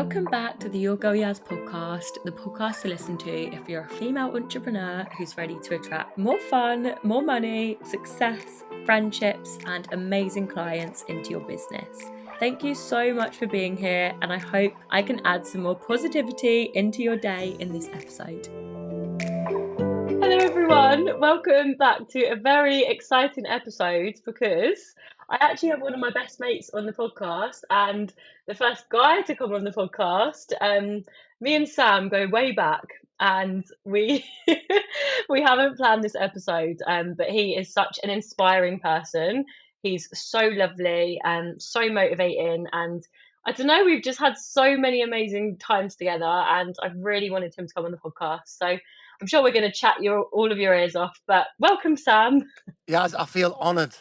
Welcome back to the Your Girl Yaz podcast, the podcast to listen to if you're a female entrepreneur who's ready to attract more fun, more money, success, friendships, and amazing clients into your business. Thank you so much for being here, and I hope I can add some more positivity into your day in this episode. Hello everyone, welcome back to a very exciting episode because I actually have one of my best mates on the podcast and the first guy to come on the podcast. Me and Sam go way back and we we haven't planned this episode, but he is such an inspiring person. He's so lovely and so motivating, and I don't know, we've just had so many amazing times together and I've really wanted him to come on the podcast. So I'm sure we're going to chat all of your ears off, but welcome, Sam. Yaz, I feel honoured.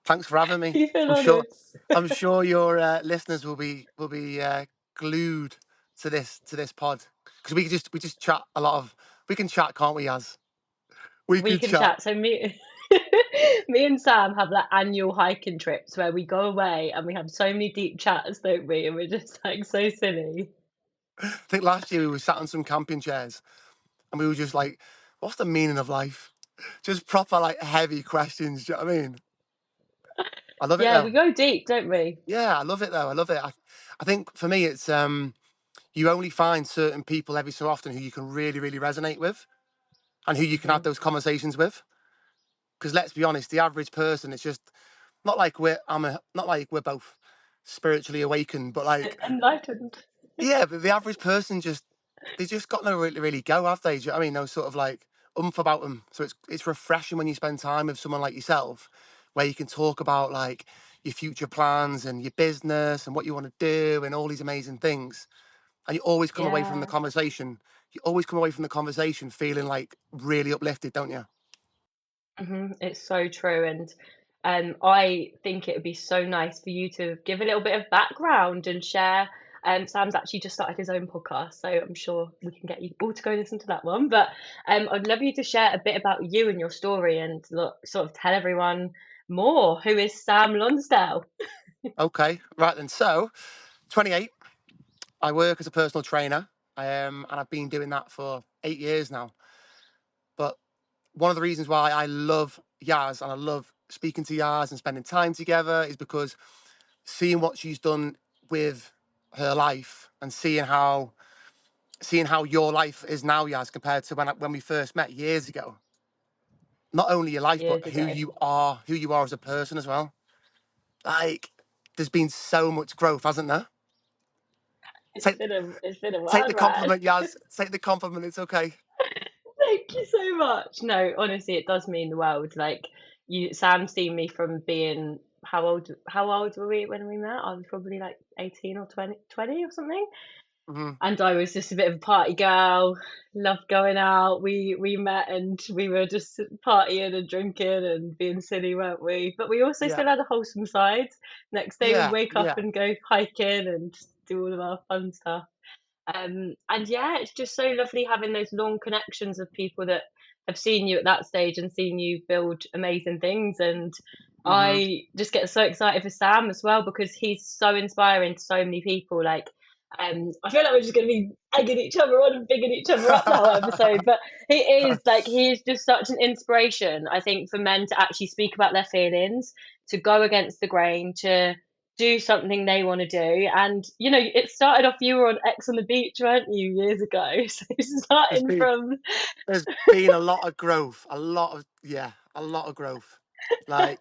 Thanks for having me. You feel honoured? I'm sure your listeners will be glued to this pod because we just chat a lot of. We can chat, can't we, Yaz? We can chat. So me and Sam have like annual hiking trips where we go away and we have so many deep chats, don't we? And we're just like so silly. I think last year we were sat on some camping chairs and we were just like, "What's the meaning of life?" Just proper like heavy questions. Do you know what I mean? I love it Yeah, we though. go deep, don't we? Yeah, I love it though. I love it. I think for me, it's you only find certain people every so often who you can really resonate with and who you can have those conversations with. Because let's be honest, the average person, it's just not like not like we're both spiritually awakened, but like, Enlightened. yeah, but the average person they just got no really go, have they? Do you know what I mean? No sort of like about them. So it's refreshing when you spend time with someone like yourself, where you can talk about like your future plans and your business and what you want to do and all these amazing things. And you always come away from the Yeah. conversation. You always come away from the conversation feeling like really uplifted, don't you? It's so true. And I think it would be so nice for you to give a little bit of background and share. Sam's actually just started his own podcast, so I'm sure we can get you all to go listen to that one. But I'd love you to share a bit about you and your story and sort of tell everyone more. Who is Sam Lonsdale? Okay, right then. So, 28. I work as a personal trainer, and I've been doing that for 8 years now. But one of the reasons why I love Yaz and I love speaking to Yaz and spending time together is because seeing what she's done with her life and seeing how your life is now, Yaz, compared to when we first met years ago. Not only your life, but Years ago. who you are as a person as well. Like, there's been so much growth, hasn't there? Take It's been a take the wild ride. compliment, Yaz. Take the compliment. It's okay. Thank you so much. No, honestly, it does mean the world. Like Sam's seen me from being how old were we when we met? I was probably like 18 or 20 or something. Hmm. And I was just a bit of a party girl, loved going out. We met and we were just partying and drinking and being silly, weren't we? But we also Yeah, still had a wholesome side. Next day we'd yeah, wake up yeah. and go hiking and do all of our fun stuff. And yeah, it's just so lovely having those long connections of people that have seen you at that stage and seen you build amazing things. And Hmm. I just get so excited for Sam as well because he's so inspiring to so many people. Like, I feel like we're just going to be egging each other on and bigging each other up the whole episode. But he is just such an inspiration, I think, for men to actually speak about their feelings, to go against the grain, to do something they want to do. And it started off, you were on X on the Beach, weren't you, years ago? So there's starting been from there's been a lot of growth, a lot of growth. Like,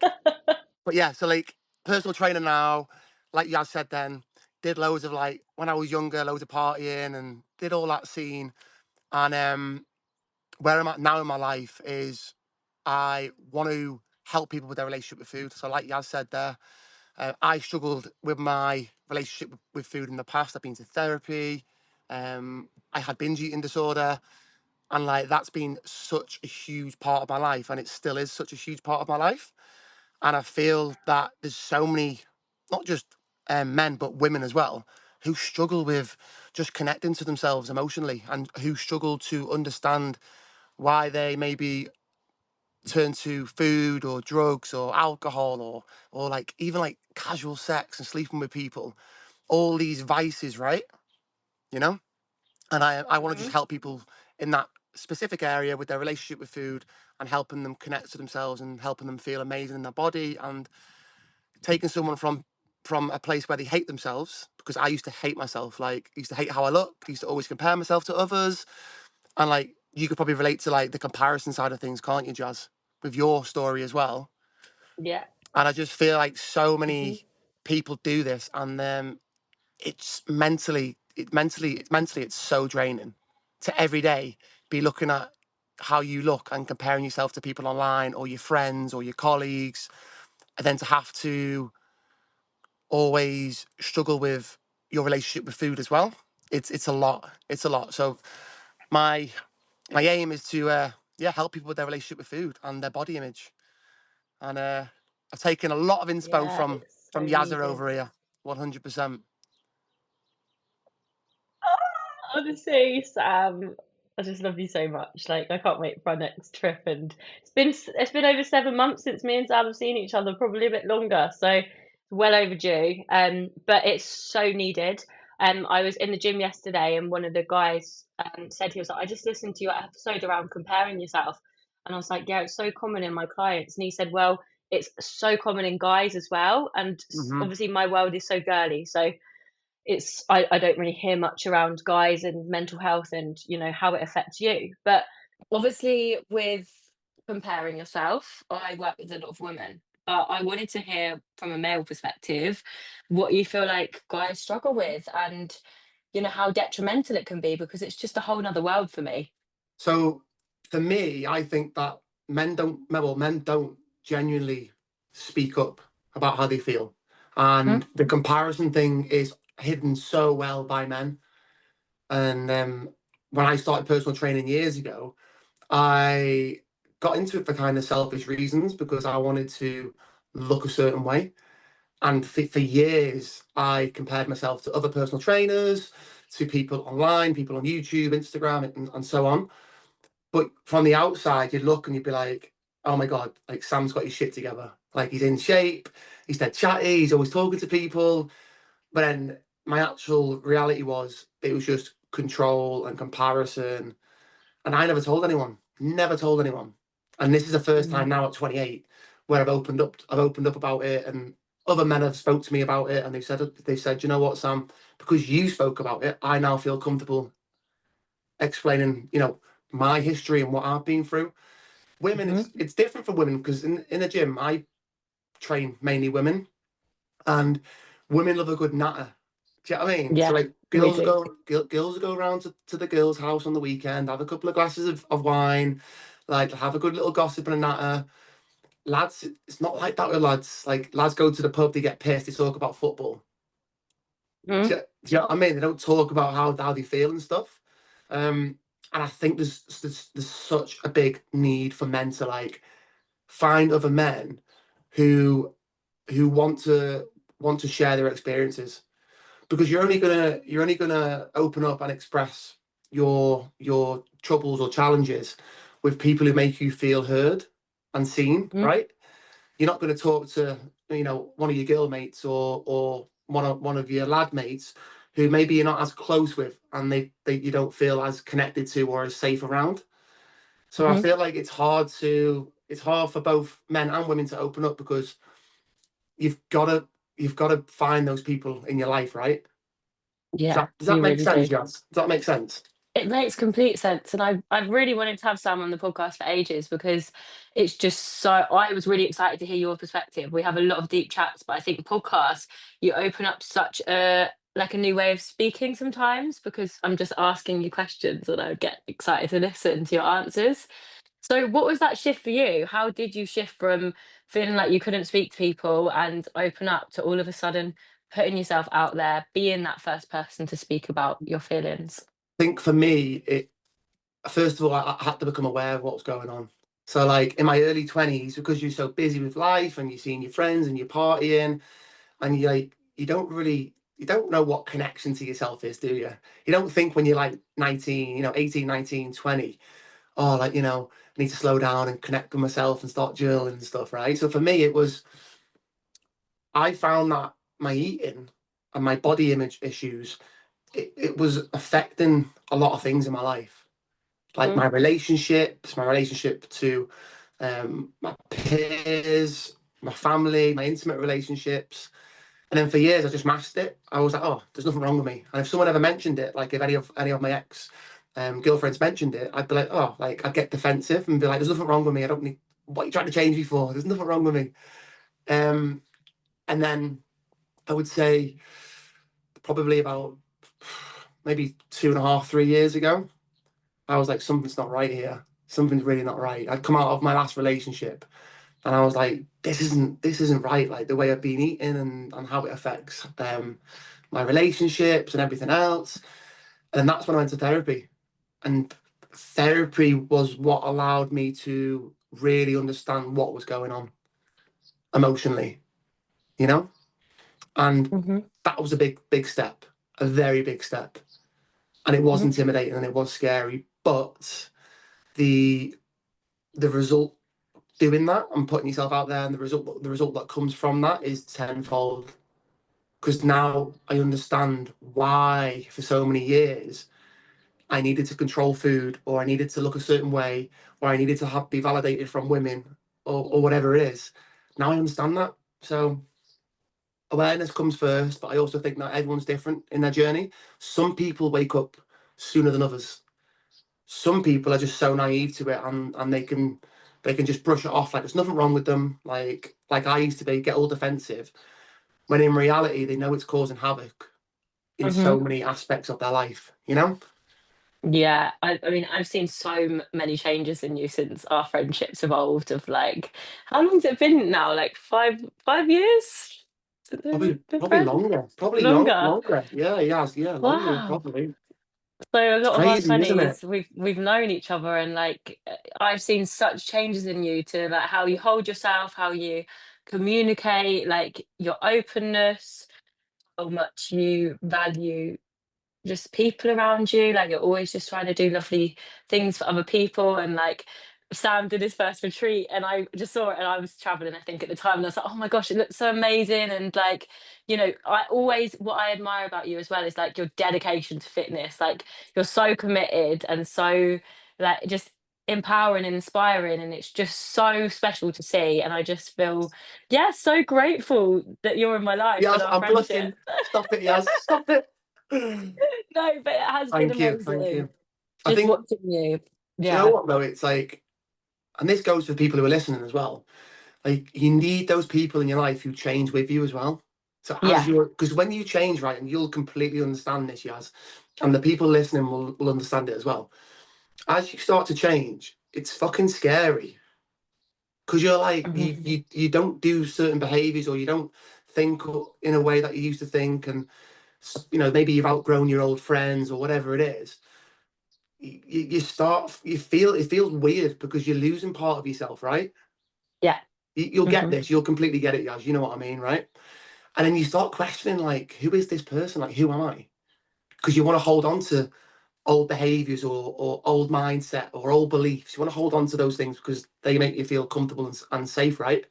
but yeah, so like personal trainer now, like Yaz said, then did loads of like when I was younger, loads of partying and did all that scene. And where I'm at now in my life is I want to help people with their relationship with food. So like Yaz said there, I struggled with my relationship with food in the past. I've been to therapy. I had binge eating disorder. And like that's been such a huge part of my life. And it still is such a huge part of my life. And I feel that there's so many, not just men, but women as well, who struggle with just connecting to themselves emotionally and who struggle to understand why they maybe turn to food or drugs or alcohol or like even like casual sex and sleeping with people. all these vices, right? You know, and I want to just Mhm. help people in that specific area with their relationship with food and helping them connect to themselves and helping them feel amazing in their body and taking someone from a place where they hate themselves, because I used to hate myself, like used to hate how I look, used to always compare myself to others, and like you could probably relate to like the comparison side of things, can't you, Jazz, with your story as well? Yeah. And I just feel like so Mhm. many people do this, and it's mentally it's so draining to every day be looking at how you look and comparing yourself to people online or your friends or your colleagues, and then to have to always struggle with your relationship with food as well. It's a lot. It's a lot. So my my aim is to help people with their relationship with food and their body image. And I've taken a lot of inspo Yeah, it's so from Yazza needed. over here, 100%. Honestly, Sam, I just love you so much. Like, I can't wait for our next trip. And it's been over 7 months since me and Sam have seen each other, probably a bit longer. So it's well overdue. But it's so needed. I was in the gym yesterday, and one of the guys said, he was like, I just listened to your episode around comparing yourself, and I was like, yeah, it's so common in my clients. And he said, well, it's so common in guys as well. And Hmm. obviously, my world is so girly, so I don't really hear much around guys and mental health and how it affects you. But obviously, with comparing yourself, I work with a lot of women, but I wanted to hear from a male perspective what you feel like guys struggle with, and how detrimental it can be, because it's just a whole nother world for me. So for me, I think that men don't genuinely speak up about how they feel, Mhm. and the comparison thing is hidden so well by men. And when I started personal training years ago, I got into it for kind of selfish reasons because I wanted to look a certain way. And for years, I compared myself to other personal trainers, to people online, people on YouTube, Instagram, and so on. But from the outside, you'd look and you'd be like, oh my God, like Sam's got his shit together. Like he's in shape, he's dead chatty, he's always talking to people. But then my actual reality was it was just control and comparison. And I never told anyone, never told anyone. And this is the first time now at 28 where I've opened up about it, and other men have spoke to me about it, and they said, you know what, Sam, because you spoke about it, I now feel comfortable explaining, my history and what I've been through. Women, Mhm. it's different for women because in a gym I train mainly women, and women love a good natter. Do you know what I mean? So Yeah, like really. girls will go around to the girls' house on the weekend, have a couple of glasses of wine, like have a good little gossip and a natter. Lads, it's not like that with lads. Like lads go to the pub, they get pissed, they talk about football. Mhm. Do you know what I mean? They don't talk about how they feel and stuff. And I think there's such a big need for men to like find other men who who want to share their experiences, because you're only gonna open up and express your troubles or challenges with people who make you feel heard and seen, Mhm. right? You're not going to talk to one of your girl mates or one of your lad mates who maybe you're not as close with, and they you don't feel as connected to or as safe around. So I Mhm. feel like it's hard for both men and women to open up, because you've got to you've got to find those people in your life, right? Does Yeah, that, does that you make really do. sense, Jazz? Does that make sense? It makes complete sense, and I've really wanted to have Sam on the podcast for ages, because it's just so. I was really excited to hear your perspective. We have a lot of deep chats, but I think podcasts, you open up such a new way of speaking sometimes, because I'm just asking you questions and I get excited to listen to your answers. So, what was that shift for you? How did you shift from feeling like you couldn't speak to people and open up to all of a sudden putting yourself out there, being that first person to speak about your feelings? I think for me, it first of all, I had to become aware of what was going on. So, like in my early 20s, because you're so busy with life and you're seeing your friends and you're partying, and you don't know what connection to yourself is, do you? You don't think when you're like 19, 18, 19, 20, oh, like, I need to slow down and connect with myself and start journaling and stuff, right? So for me, I found that my eating and my body image issues, it was affecting a lot of things in my life, like Mhm. my relationships, my relationship to my peers, my family, my intimate relationships. And then for years, I just masked it. I was like, oh, there's nothing wrong with me. And if someone ever mentioned it, like if any of my ex girlfriends mentioned it, I'd be like, oh, like I'd get defensive and be like, there's nothing wrong with me. I don't need what you're trying to change me for. There's nothing wrong with me. Um, and then I would say probably about maybe 2.5, 3 years ago, I was like, something's not right here. Something's really not right. I'd come out of my last relationship and I was like, this isn't right. Like the way I've been eating and how it affects my relationships and everything else. And that's when I went to therapy. And therapy was what allowed me to really understand what was going on emotionally, you know? And Mhm. that was a big, big step, a very big step. And it was Mhm. intimidating and it was scary, but the the result doing that and putting yourself out there and the result that comes from that is tenfold. Because now I understand why for so many years I needed to control food, or I needed to look a certain way, or I needed to be validated from women, or whatever it is. Now I understand that. So awareness comes first, but I also think that everyone's different in their journey. Some people wake up sooner than others. Some people are just so naive to it, and they can just brush it off like there's nothing wrong with them. Like I used to be, get all defensive, when in reality they know it's causing havoc in so Mhm. many aspects of their life, you know? Yeah, I mean, I've seen so many changes in you since our friendships evolved. Of like, how long's it been now? Like 5 years since we've been Probably friends? longer. Probably Longer. longer. Yeah, yeah, longer, Wow. probably. So a It's lot of our crazy, isn't it? 20s, we've known each other, and like I've seen such changes in you to like how you hold yourself, how you communicate, like your openness, how much you value just people around you. Like you're always just trying to do lovely things for other people. And like Sam did his first retreat, and I just saw it, and I was traveling, I think, at the time, and I was like, oh my gosh, it looks so amazing. And like, I always, what I admire about you as well is like your dedication to fitness. Like you're so committed and so like just empowering and inspiring, and it's just so special to see. And I just feel, yeah, so grateful that you're in my life and Yes, our I'm friendship. blushing. Stop it, Yaz. Stop it. No, but it has been Thank you. Thank amazing you. I just think, watching you. do you know Yeah. what, though? It's like, and this goes for people who are listening as well. Like, you need those people in your life who change with you as well. So, Yeah. because when you change, right, and you'll completely understand this, Yaz, and the people listening will understand it as well. As you start to change, it's fucking scary because you're like Mhm. you don't do certain behaviors, or you don't think in a way that you used to think, and maybe you've outgrown your old friends or whatever it is. You start, you feel it feels weird because you're losing part of yourself, right? Yeah. You'll get Hmm. this, you'll completely get it, guys, you know what I mean, right? And then you start questioning, like, who is this person, like, who am I? Because you want to hold on to old behaviors, or old mindset, or old beliefs. You want to hold on to those things because they make you feel comfortable and safe, right?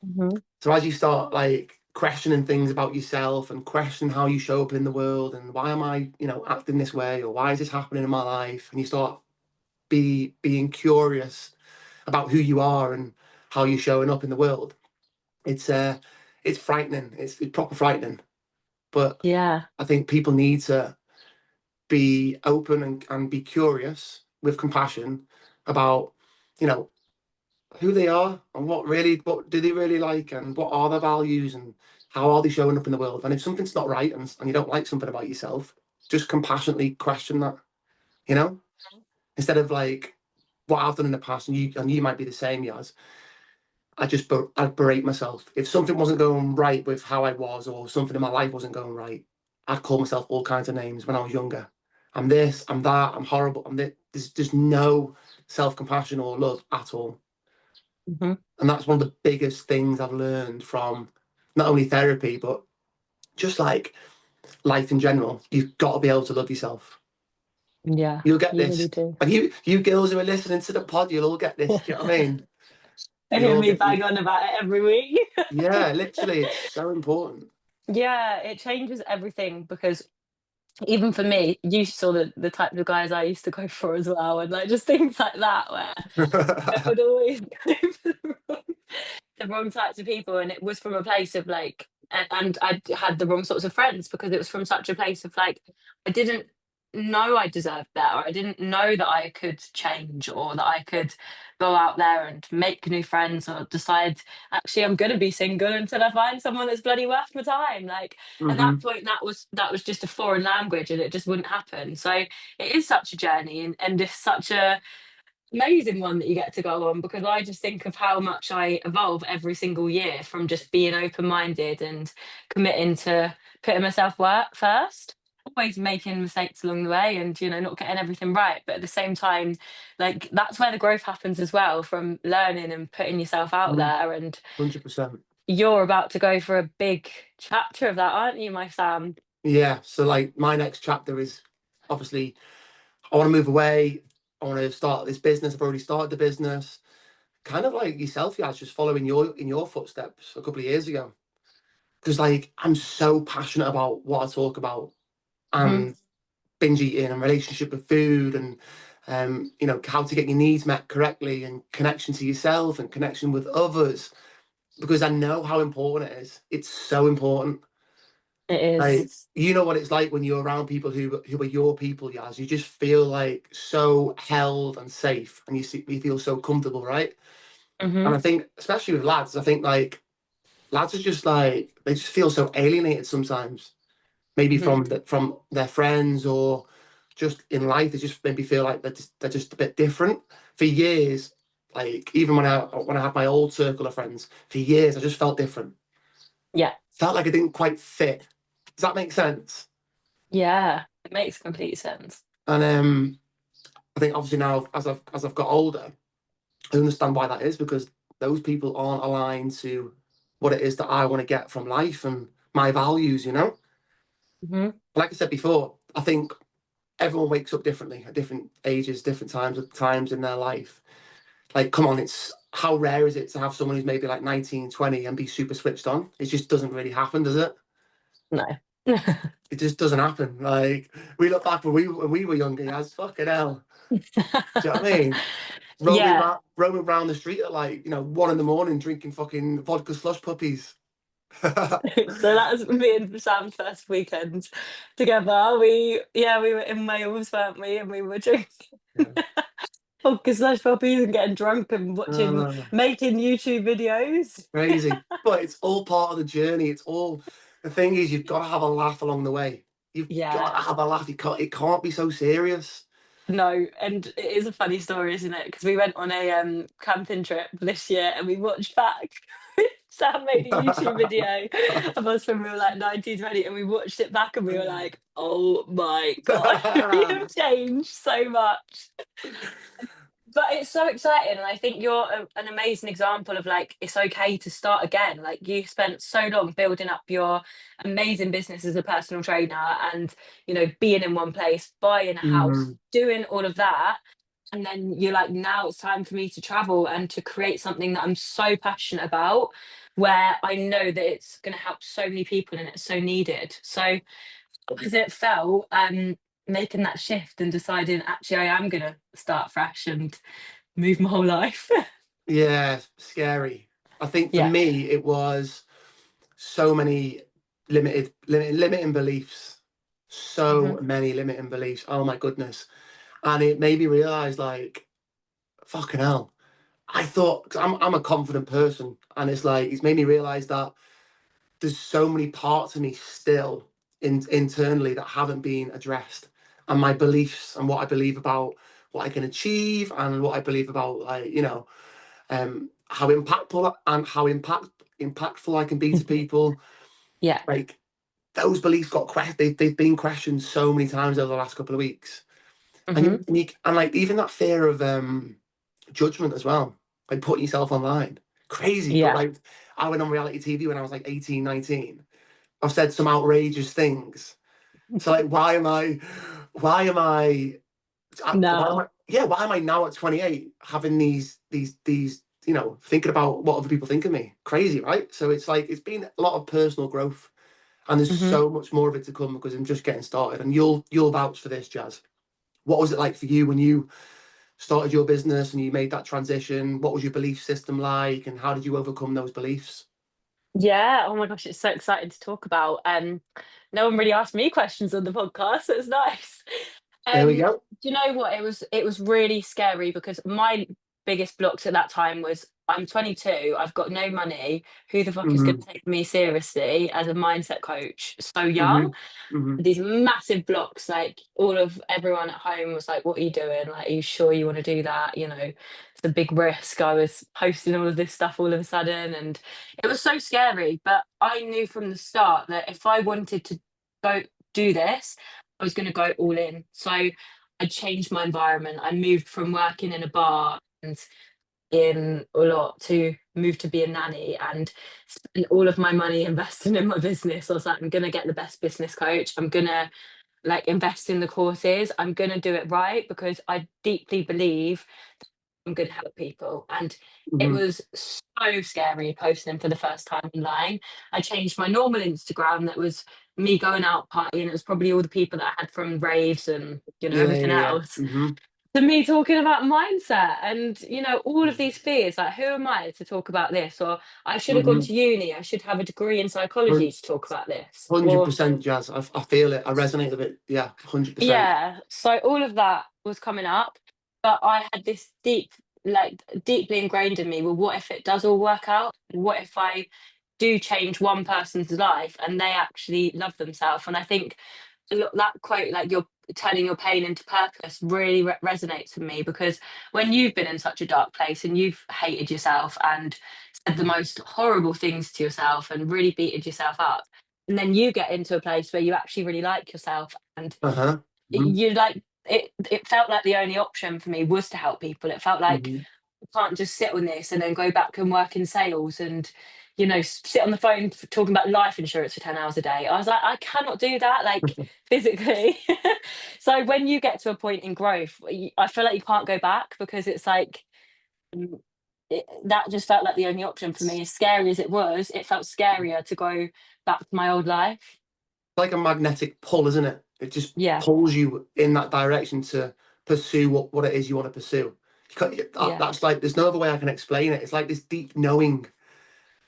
Hmm. So as you start like questioning things about yourself and questioning how you show up in the world, and why am I, acting this way, or why is this happening in my life, and you start being curious about who you are and how you're showing up in the world. It's frightening. It's proper frightening. But Yeah. I think people need to be open and be curious with compassion about, you know, who they are, and what do they really like, and what are their values, and how are they showing up in the world. And if something's not right, and you don't like something about yourself, just compassionately question that, you know, instead of like what I've done in the past, and you might be the same, Yaz. I'd berate myself if something wasn't going right with how I was, or something in my life wasn't going right. I'd call myself all kinds of names when I was younger. I'm this, I'm that, I'm horrible. There's just no self compassion or love at all. Hmm. And that's one of the biggest things I've learned from not only therapy, but just like life in general. You've got to be able to love yourself. Yeah. You'll get You really this. do. And you girls who are listening to the pod, you'll all get this. Do you know what I mean? I You'll hear all me get bang this. on about it every week. Yeah, literally, it's so important. Yeah, it changes everything because even for me, you saw the type of guys I used to go for as well, and like just things like that where I would always go for the wrong types of people, and it was from a place of like, and I had the wrong sorts of friends because it was from such a place of like, I didn't know I deserved that, or I didn't know that I could change, or that I could go out there and make new friends, or decide actually I'm gonna be single until I find someone that's bloody worth my time. Like at that Hmm. point, that was just a foreign language, and it just wouldn't happen. So it is such a journey, and it's such a amazing one that you get to go on, because I just think of how much I evolve every single year from just being open minded and committing to putting myself work first. Always making mistakes along the way and, not getting everything right. But at the same time, like that's where the growth happens as well, from learning and putting yourself out there. And 100%. you're about to go for a big chapter of that, aren't you, my Sam? Yeah. So like my next chapter is obviously I want to move away. I want to start this business. I've already started the business. Kind of like yourself, yeah, just following your footsteps a couple of years ago. Because like I'm so passionate about what I talk about Hmm. and binge eating and relationship with food and how to get your needs met correctly and connection to yourself and connection with others. Because I know how important it is. It's so important. It Like is. you know what it's like when you're around people who are your people, Yaz. You just feel like so held and safe, and you feel so comfortable, right? And Hmm. I think, especially with lads, I think like lads are just like they just feel so alienated sometimes. Maybe Hmm. from their friends or just in life, they just maybe feel like they're just a bit different. For years, like even when I had my old circle of friends, for years I just felt different. Yeah. Felt like I didn't quite fit. Does that make sense? Yeah. It makes complete sense. And I think obviously now as I've got older, I understand why that is because those people aren't aligned to what it is that I want to get from life and my values, you know? Hmm. Like I said before, I think everyone wakes up differently at different ages, different times in their life. Like, come on, it's how rare is it to have someone who's maybe like 19, 20 and be super switched on? It just doesn't really happen, does it? No. It just doesn't happen. Like we look back when we were younger, as fucking hell. Do you know what I mean? Yeah. Roaming around the street at like, 1 in the morning drinking fucking vodka slush puppies. So that's me and Sam's first weekend together. We were in Wales, weren't we? And we were drinking Yeah. vodka slush puppies and getting drunk and Uh, making YouTube videos. Crazy. But it's all part of the journey. It's all the thing is you've got to have a laugh along the way. You've got to Yeah. have a laugh. It can't be so serious. No, and it is a funny story, isn't it? Because we went on a camping trip this year and we watched back. Sam made a YouTube video of us when we were like 19, 20, and we watched it back and we were like, oh my God, we have changed so much. But it's so exciting, and I think you're an amazing example of like it's okay to start again. Like you spent so long building up your amazing business as a personal trainer, and being in one place, buying a house, Mm, doing all of that, and then you're like, now it's time for me to travel and to create something that I'm so passionate about, where I know that it's going to help so many people and it's so needed. So as it felt, making that shift and deciding actually I am going to start fresh and move my whole life. yeah, scary. I think for Yeah. me it was so many limiting beliefs. Hmm. So many limiting beliefs. Oh my goodness. And it made me realize like, fucking hell. I thought 'cause I'm a confident person, and it's like it's made me realize that there's so many parts of me still internally that haven't been addressed, and my beliefs and what I believe about what I can achieve and what I believe about like how impactful I can be to people. Yeah. Like those beliefs they've been questioned so many times over the last couple of weeks, and Hmm. like even that fear of judgment as well, like putting yourself online. Crazy, but Yeah. like I went on reality TV when I was like 18, 19. I've said some outrageous things. So like why am No. I yeah, why am I now at 28 having these thinking about what other people think of me? Crazy, right? So it's like it's been a lot of personal growth. and there's Hmm. so much more of it to come because I'm just getting started. And you'll vouch for this, Jazz. What was it like for you when you started your business and you made that transition? What was your belief system like, and how did you overcome those beliefs? Yeah. Oh my gosh, it's so exciting to talk about. No one really asked me questions on the podcast, so it's nice. There we Um, go. do you know what? It was really scary because my biggest blocks at that time was I'm 22, I've got no money. Who the fuck is going Hmm. to take me seriously as a mindset coach so young? Hmm. Hmm. These massive blocks, like all of everyone at home was like, what are you doing? Like, are you sure you want to do that? It's a big risk. I was posting all of this stuff all of a sudden, and it was so scary. But I knew from the start that if I wanted to go do this, I was going to go all in. So I changed my environment. I moved from working in a bar and in a lot to move to be a nanny and spend all of my money investing in my business. I was like, I'm gonna get the best business coach. I'm gonna like invest in the courses. I'm gonna do it right because I deeply believe I'm gonna help people. And it Hmm. was so scary posting for the first time online. I changed my normal Instagram that was me going out partying. It was probably all the people that I had from raves and Yeah, everything yeah, yeah. else Hmm. to me talking about mindset and all of these fears, like who am I to talk about this, or I should have gone Hmm. to uni, I should have a degree in psychology to talk about this, or 100% Jazz. I feel it. I resonate with it. Yeah, 100%. yeah. So all of that was coming up, but I had this deeply ingrained in me, well, what if it does all work out? What if I do change one person's life and they actually love themselves? And I think that quote, like you're turning your pain into purpose, really resonates with me because when you've been in such a dark place and you've hated yourself and said the most horrible things to yourself and really beaten yourself up, and then you get into a place where you actually really like yourself and Uh-huh. Hmm. you like it felt like the only option for me was to help people. It felt like Hmm. I can't just sit on this and then go back and work in sales and sit on the phone talking about life insurance for 10 hours a day. I was like, I cannot do that, like physically. So when you get to a point in growth, I feel like you can't go back because it's like mm, that just felt like the only option for me. As scary as it was, it felt scarier to go back to my old life. Like a magnetic pull, isn't it? It just Yeah, pulls you in that direction to pursue what it is you want to pursue. yeah. That's like, there's no other way I can explain it. It's like this deep knowing.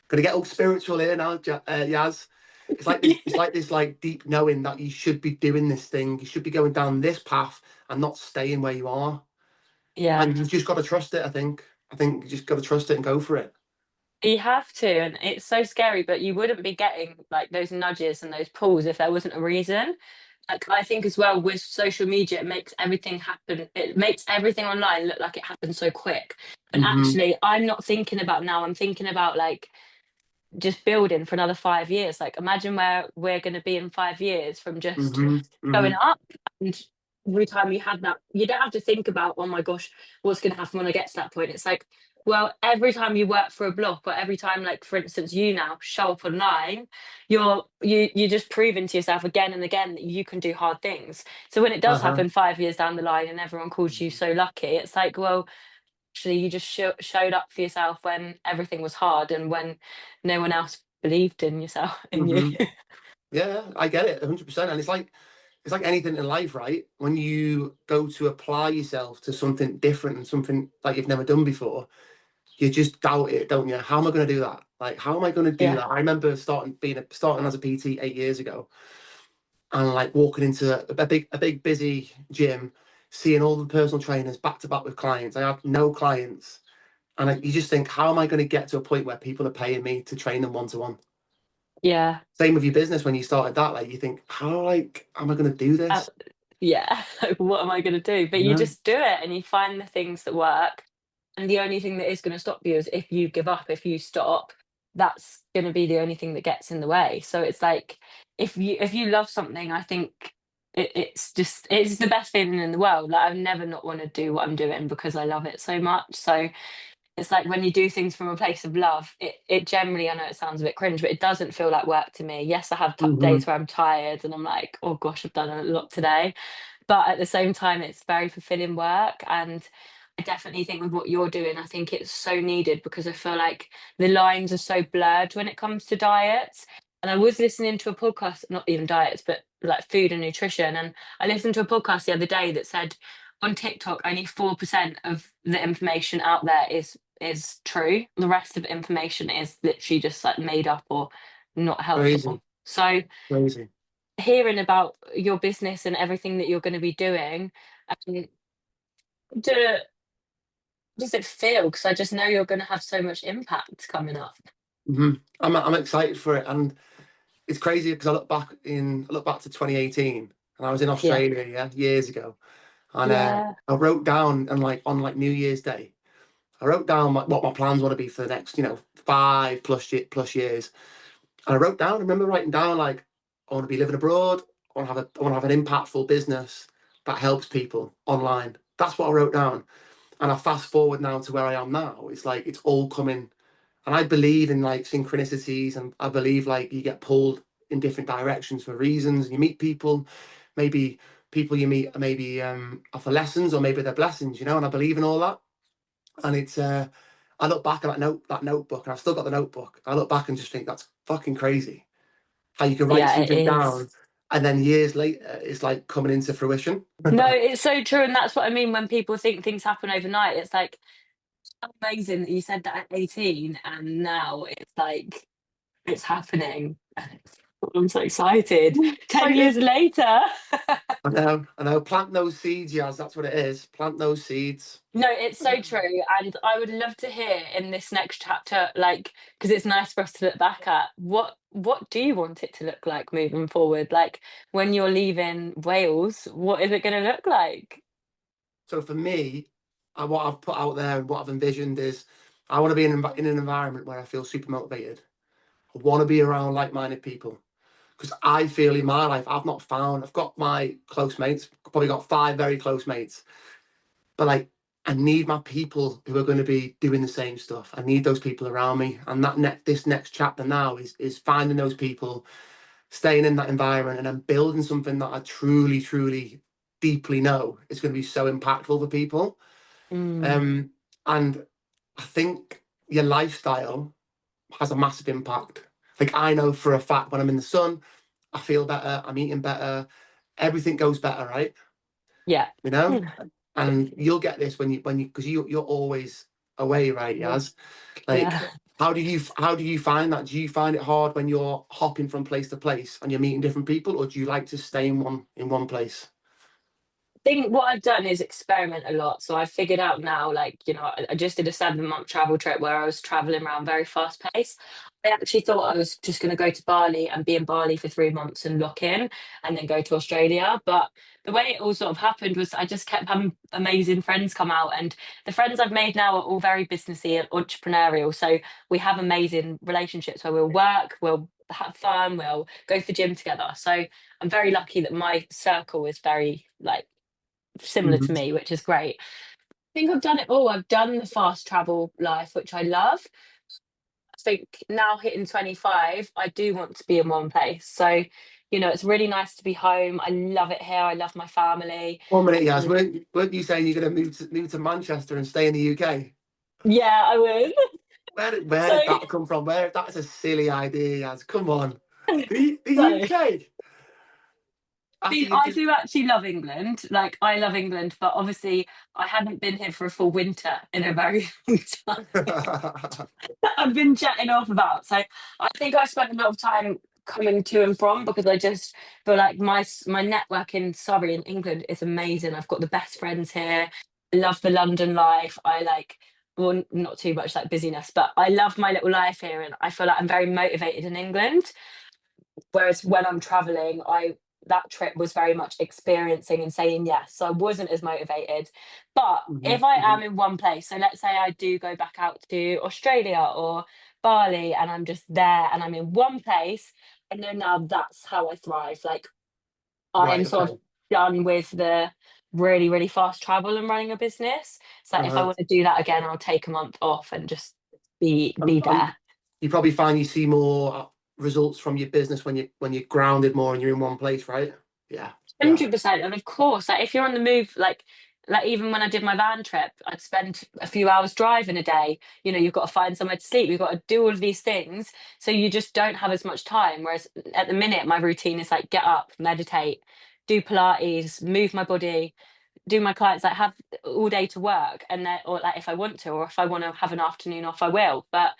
Gonna get all spiritual here now, Yaz. It's like this like deep knowing that you should be doing this thing. You should be going down this path and not staying where you are. Yeah. And you've just got to trust it. I think you just got to trust it and go for it. You have to, and it's so scary, but you wouldn't be getting like those nudges and those pulls if there wasn't a reason. Like I think as well with social media, it makes everything happen. It makes everything online look like it happens so quick. And Hmm. actually, I'm not thinking about now. I'm thinking about like just building for another 5 years. Like imagine where we're going to be in 5 years from just Hmm. going Hmm. up. And every time you have that, you don't have to think about, oh my gosh, what's going to happen when I get to that point. It's like, well, every time you work for a block, or every time, like for instance, you now show up online, you're just proving to yourself again and again that you can do hard things. So when it does Uh-huh. happen 5 years down the line and everyone calls you so lucky, it's like, well, actually you just showed up for yourself when everything was hard and when no one else believed in yourself in you. Hmm. Yeah, I get it 100%. And it's like anything in life, right? When you go to apply yourself to something different and something that you've never done before, you just doubt it, don't you? How am I going to do that? Like, how am I going to do Yeah, that? I remember starting as a PT 8 years ago, and like walking into a big busy gym, seeing all the personal trainers back to back with clients. I had no clients, and you just think, how am I going to get to a point where people are paying me to train them one to one? yeah. Same with your business when you started that. Like, you think, how am I going to do Uh, this? yeah, like what am I going to do? But you No. just do it and you find the things that work. And the only thing that is going to stop you is if you give up, if you stop, that's going to be the only thing that gets in the way. So it's like if you love something, I think it's the best feeling in the world. Like I've never not want to do what I'm doing because I love it so much. So it's like when you do things from a place of love, it generally, I know it sounds a bit cringe, but it doesn't feel like work to me. Yes, I have Hmm. days where I'm tired and I'm like, oh gosh, I've done a lot today. But at the same time, it's very fulfilling work. And I definitely think with what you're doing, I think it's so needed because I feel like the lines are so blurred when it comes to diets. And I was listening to a podcast, not even diets, but like food and nutrition. And I listened to a podcast the other day that said on TikTok, only 4% of the information out there is true. The rest of information is literally just like made up or not Crazy, helpful. So crazy. hearing about your business and everything that you're going to be doing, um, do, does it feel? Because I just know you're going to have so much impact coming up. I'm excited for it, and it's crazy because I look back to 2018, and I was in Yeah. Australia, yeah, years ago, and Yeah. I wrote down, and like on like New Year's Day, I wrote down what my plans want to be for the next, 5+ years. And I wrote down, I remember writing down like, I want to be living abroad. I want to have an impactful business that helps people online. That's what I wrote down. And I fast forward now to where I am now. It's like it's all coming. And I believe in like synchronicities, and I believe like you get pulled in different directions for reasons. You meet people, maybe people you meet maybe are for lessons or maybe they're blessings, and I believe in all that. And it's I look back at that notebook, and I've still got the notebook. I look back and just think that's fucking crazy. How you can write Yeah, it something is. down, and then years later, it's like coming into fruition. No, it's so true. And that's what I mean when people think things happen overnight. It's like amazing that you said that at 18 and now it's like it's happening. I'm so excited. 10 I know, years later. I know. Plant those seeds, Yaz. That's what it is. Plant those seeds. No, it's so true. And I would love to hear in this next chapter, like, because it's nice for us to look back at what do you want it to look like moving forward? Like when you're leaving Wales, what is it going to look like? So for me, what I've put out there and what I've envisioned is, I want to be in an environment where I feel super motivated. I want to be around like-minded people, because I feel in my life I've got my close mates, probably got five very close mates, but like I need my people who are going to be doing the same stuff. I need those people around me, and this next chapter now is finding those people, staying in that environment, and then building something that I truly, truly, deeply know is going to be so impactful for people. Mm, Um, and I think your lifestyle has a massive impact. Like I know for a fact when I'm in the sun, I feel better. I'm eating better. Everything goes better, right? yeah. You know, Mm, and you'll get this when you because you're always away, right? Yaz? Like, yeah. how do you find that? Do you find it hard when you're hopping from place to place and you're meeting different people, or do you like to stay in one place? Think what I've done is experiment a lot. So I've figured out now, like, I just did a 7 month travel trip where I was traveling around very fast pace. I actually thought I was just going to go to Bali and be in Bali for 3 months and lock in and then go to Australia. But the way it all sort of happened was I just kept having amazing friends come out. And the friends I've made now are all very businessy and entrepreneurial. So we have amazing relationships where we'll work, we'll have fun, we'll go to the gym together. So I'm very lucky that my circle is very like similar to Mhm. me, which is great. I think I've done it all. I've done the fast travel life, which I love. I think now hitting 25, I do want to be in one place. So, it's really nice to be home. I love it here. I love my family. 1 minute, Yaz. And Weren't you saying you're going to move to Manchester and stay in the UK? yeah, I would. Where So, did that come from? Where That's a silly idea, Yaz. Come on, the so UK. After mean, you I did. do actually love England. Like, I love England, but obviously, I haven't been here for a full winter in a very long time. I've been chatting off about. So I think I spent a lot of time coming to and from because I just feel like my network in Surrey in England is amazing. I've got the best friends here. I love the London life. I like well, not too much like busyness, but I love my little life here, and I feel like I'm very motivated in England. Whereas when I'm traveling, I that trip was very much experiencing and saying yes. So I wasn't as motivated. But if Mhm, I am mhm. in one place, so let's say I do go back out to Australia or Bali and I'm just there and I'm in one place, I know now that's how I thrive. Like I am Right. sort of Okay. done with the really, really fast travel and running a business. So if I Uh-huh. want to do that again, I'll take a month off and just be And there. you probably find you see more results from your business when you're grounded more and you're in one place, right? Yeah. Yeah. 100%. And of course, like if you're on the move, like like even when I did my van trip, I'd spend a few hours driving a day. You know, you've got to find somewhere to sleep, you've got to do all of these things. So you just don't have as much time. Whereas at the minute, my routine is like get up, meditate, do Pilates, move my body, do my clients, like have all day to work, and then, or like if I want to, or if I want to have an afternoon off, I will. But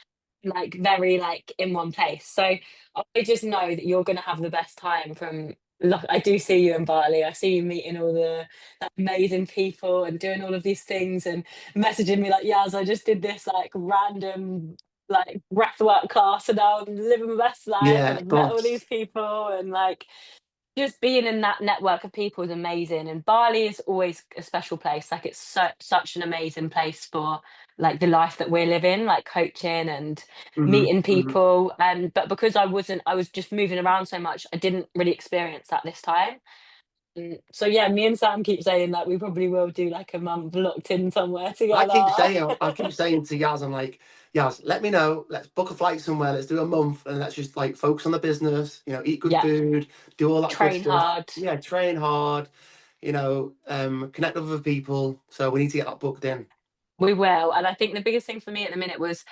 like very like in one place. So I just know that you're going to have the best time from. Look, I do see you in Bali. I see you meeting all the like, amazing people and doing all of these things and messaging me like, "Yaz, I just did this like random like breathwork class and now I'm living my best life and Yeah, I've met all but these people and like just being in that network of people is amazing, and Bali is always a special place. Like it's such an amazing place for like the life that we're living, like coaching and mhm, meeting mhm. people. And but because I was just moving around so much, I didn't really experience that this time. So yeah, me and Sam keep saying that we probably will do like a month locked in somewhere together. I keep saying to Yaz, I'm like, Yaz, let me know. Let's book a flight somewhere. Let's do a month, and let's just like focus on the business. You know, eat good Yeah, food, do all that good train stuff. hard. Yeah, train hard. You know, connect with other people. So we need to get that booked in. We will. And I think the biggest thing for me at the minute was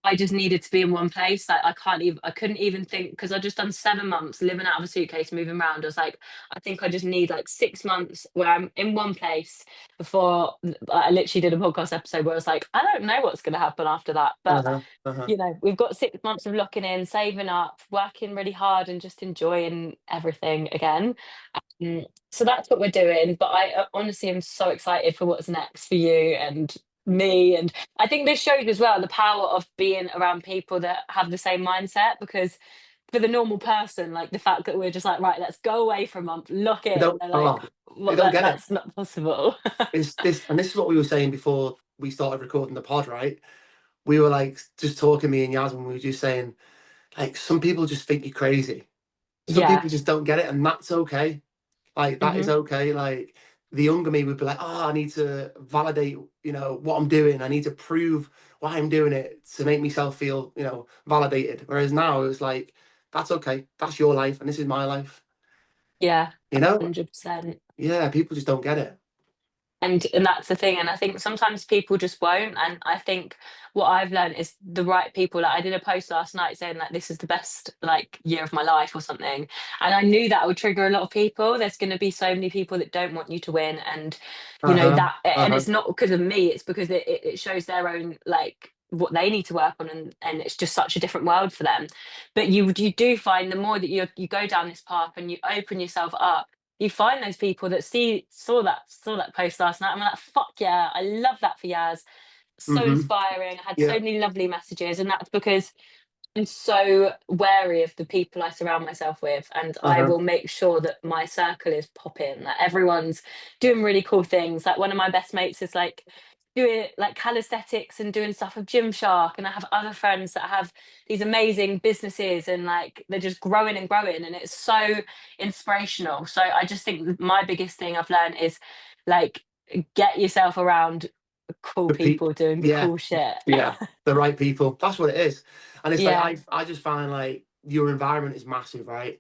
I just needed to be in one place. Like I couldn't even think because I just done 7 months living out of a suitcase, moving around. I was like, I think I just need like 6 months where I'm in one place before I literally did a podcast episode where I was like, I don't know what's going to happen after that. But Uh-huh, uh-huh. you know, we've got 6 months of locking in, saving up, working really hard, and just enjoying everything again. So that's what we're doing. But I honestly am so excited for what's next for you and me. And I think this shows as well the power of being around people that have the same mindset. Because for the normal person, like the fact that we're just like, right, let's go away for a month, lock They in, don't. and like, Oh, they what don't get it. that's not possible. It's this, and this is what we were saying before we started recording the pod. Right? We were like just talking, me and Yaz, and we were just saying, like, some people just think you're crazy. Some Yeah. people just don't get it, and that's okay. Like that is Hmm. okay. Like the younger me would be like, oh, I need to validate, what I'm doing. I need to prove why I'm doing it to make myself feel, validated. Whereas now it's like, that's okay. That's your life, and this is my life. Yeah. You know? 100%. Yeah. People just don't get it. And that's the thing, and I think sometimes people just won't. And I think what I've learned is the right people, like I did a post last night saying like this is the best like year of my life or something, and I knew that would trigger a lot of people. There's going to be so many people that don't want you to win, and you Uh know huh. that, Uh and huh. it's not because of me, it's because it shows their own like what they need to work on, and it's just such a different world for them. But you do find the more that you go down this path and you open yourself up, you find those people that saw that post last night. I'm like, fuck yeah, I love that for Yaz. So Mm-hmm. inspiring. I had so Yeah. many lovely messages, and that's because I'm so wary of the people I surround myself with, and Uh I huh. will make sure that my circle is popping. Like everyone's doing really cool things. Like one of my best mates is like doing like calisthenics and doing stuff with Gymshark, and I have other friends that have these amazing businesses and like they're just growing and growing, and it's so inspirational. So I just think my biggest thing I've learned is like get yourself around cool The people. people doing Yeah. cool shit. Yeah. The right people. That's what it is. And it's like Yeah. I just find like your environment is massive, right?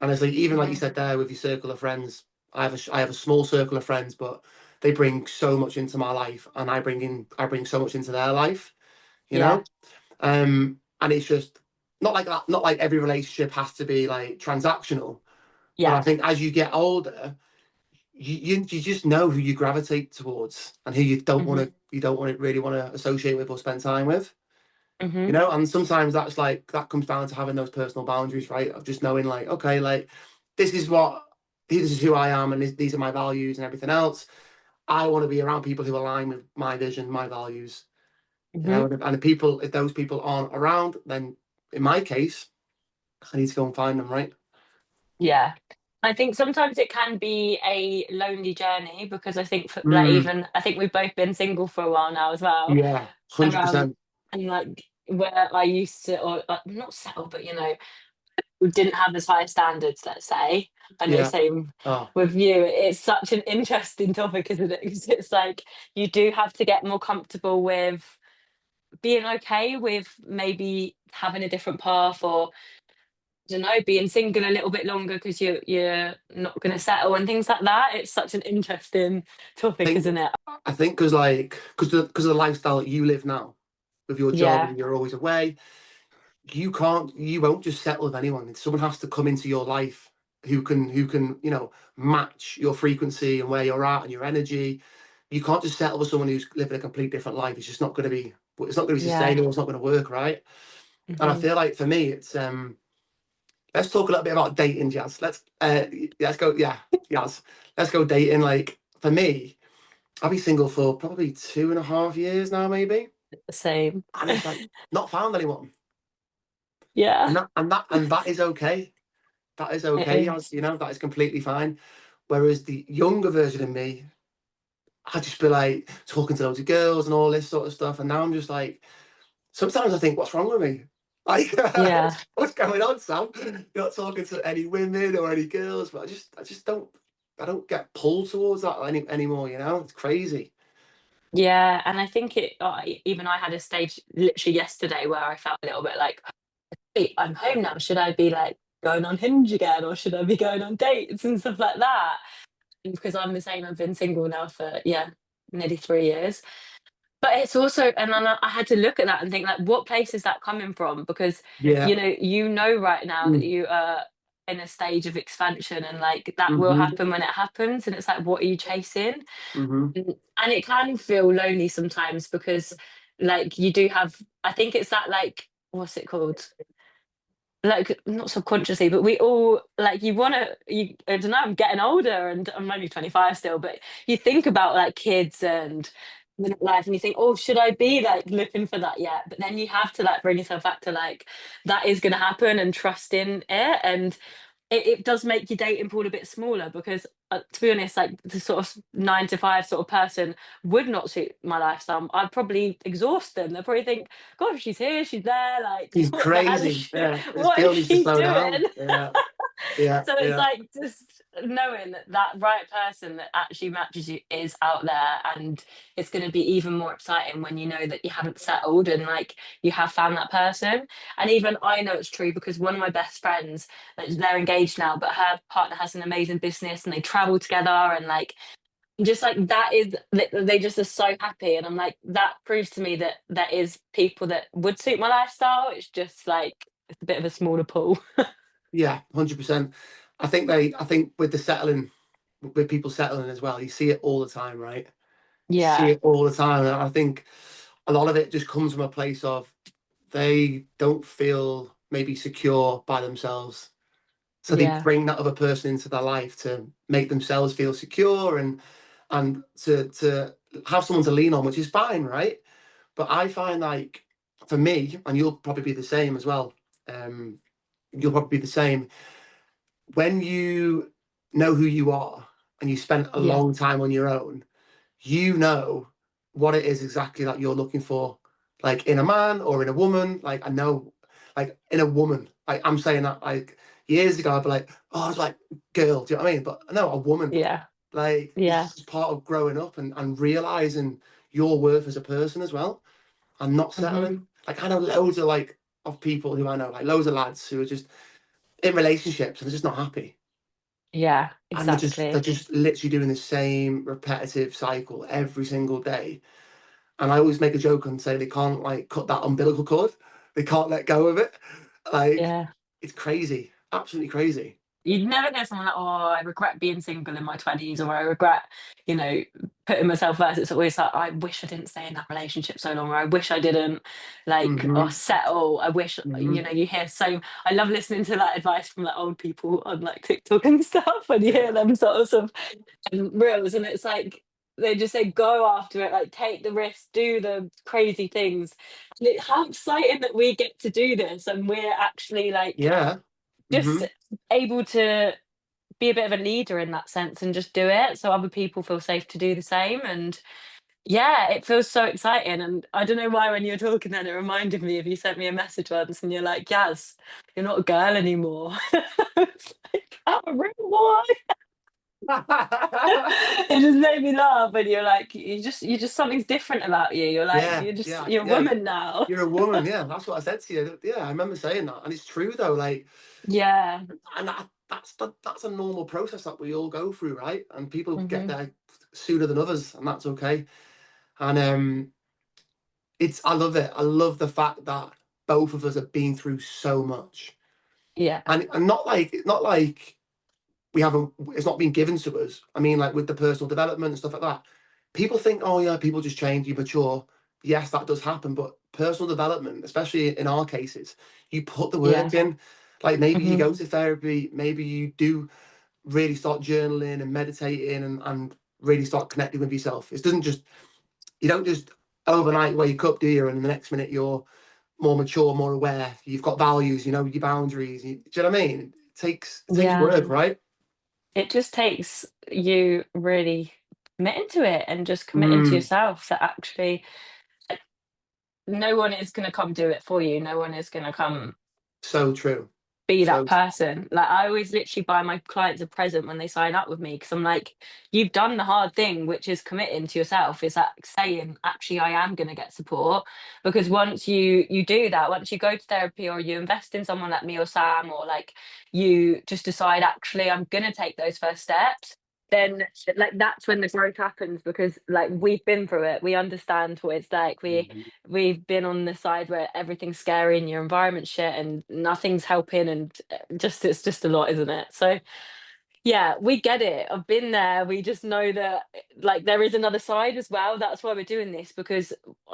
And it's like even like you Hmm. said there with your circle of friends, I have a small circle of friends, but they bring so much into my life, and I bring so much into their life, you Yeah. know. And it's just not like that. Not like every relationship has to be like transactional, but Yeah. I think as you get older, you just know who you gravitate towards and who Hmm. you don't want to really want to associate with or spend time with. Hmm. And sometimes that's like that comes down to having those personal boundaries, right? Of just knowing like, okay, like this is what this is who I am, and these are my values and everything else. I want to be around people who align with my vision, my values. Hmm. And if those people aren't around, then in my case, I need to go and find them, right? Yeah. I think sometimes it can be a lonely journey because I think for, like Mm, even I think we've both been single for a while now as well. yeah, hundred Um percent. and like where I used to or not settle, but you know, we didn't have as high standards, let's say. I know Yeah. same Oh, with you. It's such an interesting topic, isn't it? Because it's like you do have to get more comfortable with being okay with maybe having a different path or don't know, being single a little bit longer because you're not going to settle and things like that. It's such an interesting I topic, think isn't it? I think because of the lifestyle that you live now with your job Yeah, and you're always away, you won't just settle with anyone. Someone has to come into your life who can match your frequency and where you're at and your energy. You can't just settle with someone who's living a complete different life. It's just not going to be. It's not going to be yeah, sustainable. It's not going to work, right? And I hmm feel like for me, it's let's talk a little bit about dating, Jazz. Let's go. Yeah, Jazz. Let's go dating. Like for me, I've been single for probably 2.5 years now, maybe, same. and it's like not found anyone, Yeah, and that is okay. That is it okay, is. Jazz. That is completely fine. Whereas the younger version of me, I'd just be like talking to loads of girls and all this sort of stuff, and now I'm just like, sometimes I think, what's wrong with me? Like, Yeah. what's going on, Sam? You're not talking to any women or any girls, but I just don't get pulled towards that anymore. It's crazy. Yeah, and I think even I had a stage literally yesterday where I felt a little bit like, "Wait, I'm home now. Should I be like going on Hinge again, or should I be going on dates and stuff like that?" And because I'm the same, I've been single now for nearly 3 years. But it's also, and then I had to look at that and think like, what place is that coming from? Because Yeah. right now that Mm. you are in a stage of expansion, and like that will Mhm. happen when it happens, and it's like, what are you chasing? Mhm. And it can feel lonely sometimes because like you do have, I think it's that, like, what's it called, like, not subconsciously, but we all like, you want to, I don't know, I'm getting older and I'm only 25 still, but you think about like kids and life, and you think, oh, should I be like looking for that yet? But then you have to like bring yourself back to like, that is going to happen, and trust in it. And it does make your dating pool a bit smaller because, to be honest, like the sort of 9 to 5 sort of person would not suit my lifestyle. I'd probably exhaust them. They'll probably think, "God, she's here, she's there. Like, He's what the hell is crazy. she? Yeah, this What is girl needs to she slow doing?" down. Yeah, yeah, So it's yeah, like just knowing that that right person that actually matches you is out there, and it's going to be even more exciting when you know that you haven't settled and like you have found that person. And even I know it's true because one of my best friends, like, they're engaged now, but her partner has an amazing business and they travel together, and like, just like that is, they just are so happy, and I'm like, that proves to me that there is people that would suit my lifestyle. It's just like it's a bit of a smaller pool. yeah. 100%. I think with the settling, with people settling as well, you see it all the time, right? You see Yeah, it all the time, and I think a lot of it just comes from a place of they don't feel maybe secure by themselves. So they yeah, bring that other person into their life to make themselves feel secure and to have someone to lean on, which is fine, right? But I find like for me, and you'll probably be the same as well. Um, you'll probably be the same when you know who you are and you spent a yeah, long time on your own. You know what it is exactly that you're looking for, like in a man or in a woman. Like I know, like in a woman. Like I'm saying that like years ago, I'd be like, oh, I was like girl. Do you know what I mean? But no, a woman. yeah, Like yeah. it's just part of growing up and realizing your worth as a person as well, and not Hmm. settling. Like I know loads of people who I know, like loads of lads who are just in relationships and they're just not happy, Yeah, and they're exactly. just literally doing the same repetitive cycle every single day. And I always make a joke and say they can't like cut that umbilical cord. They can't let go of it. Like Yeah. it's crazy, absolutely crazy. You'd never get someone like, oh, I regret being single in my 20s, or I regret, you know, putting myself first. It's always like, I wish I didn't stay in that relationship so long, or I wish I didn't, like, or Hmm. settle. I wish, Hmm. you hear so, I love listening to like advice from like old people on like TikTok and stuff, and you hear them sort of reels, and it's like, they just say, go after it, like, take the risk, do the crazy things. And how exciting that we get to do this, and we're actually like, Yeah. just Hmm. able to be a bit of a leader in that sense and just do it so other people feel safe to do the same. And yeah, it feels so exciting. And I don't know why, when you were talking then, it reminded me of, you sent me a message once and you're like, Yaz, you're not a girl anymore. It's like, I'm a real boy. It just made me laugh, and you're like, you just something's different about you. You're like, Yeah, yeah, you're a yeah. woman now. You're a woman, yeah. That's what I said to you. Yeah, I remember saying that, and it's true though. Like, Yeah. and that's a normal process that we all go through, right? And people get Hmm. there sooner than others, and that's okay. And it's I love it. I love the fact that both of us have been through so much, Yeah. and not like we haven't. It's not been given to us. I mean, like with the personal development and stuff like that. People think, oh yeah, people just change, you mature. Yes, that does happen, but personal development, especially in our cases, you put the Yeah. work in. Like maybe you Hmm. go to therapy, maybe you do really start journaling and meditating and really start connecting with yourself. It doesn't just you don't just overnight wake up, do you? And the next minute you're more mature, more aware. You've got values, you know, your boundaries. Do you know what I mean? It takes Yeah. work, right? It just takes you really committing to it and just committing to Mm, yourself that actually, like, no one is going to come do it for you. No one is going to come so true. be that So person. Like, I always literally buy my clients a present when they sign up with me, because I'm like, you've done the hard thing, which is committing to yourself. Is that saying, actually, I am going to get support? Because once you do that, once you go to therapy, or you invest in someone like me or Sam, or like you just decide, actually, I'm going to take those first steps. Then, like, that's when the growth happens, because like we've been through it, we understand what it's like. We've been on the side where everything's scary and your environment's shit and nothing's helping, and just it's just a lot, isn't it? So yeah, we get it. I've been there. We just know that, like, there is another side as well. That's why we're doing this, because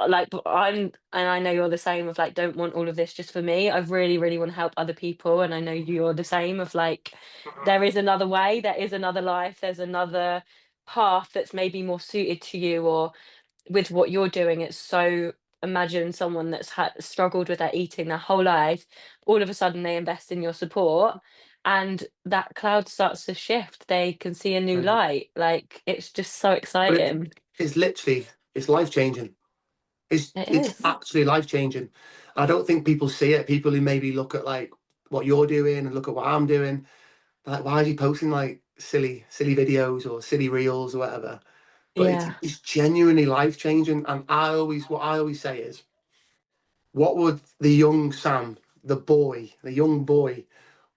like and I know you're the same of like, don't want all of this just for me. I really, really want to help other people. And I know you're the same of like, there is another way, there is another life, there's another path that's maybe more suited to you, or with what you're doing, it's so, imagine someone that's had struggled with their eating their whole life, all of a sudden they invest in your support, and that cloud starts to shift. They can see a new light. Like, it's just so but exciting. it's literally it's life changing. It It's is. actually life changing. I don't think people see it. People who maybe look at like what you're doing and look at what I'm doing, they're like, why is he posting like silly videos or silly reels or whatever? But Yeah. it's genuinely life changing. And what I always say is, what would the young Sam, the young boy,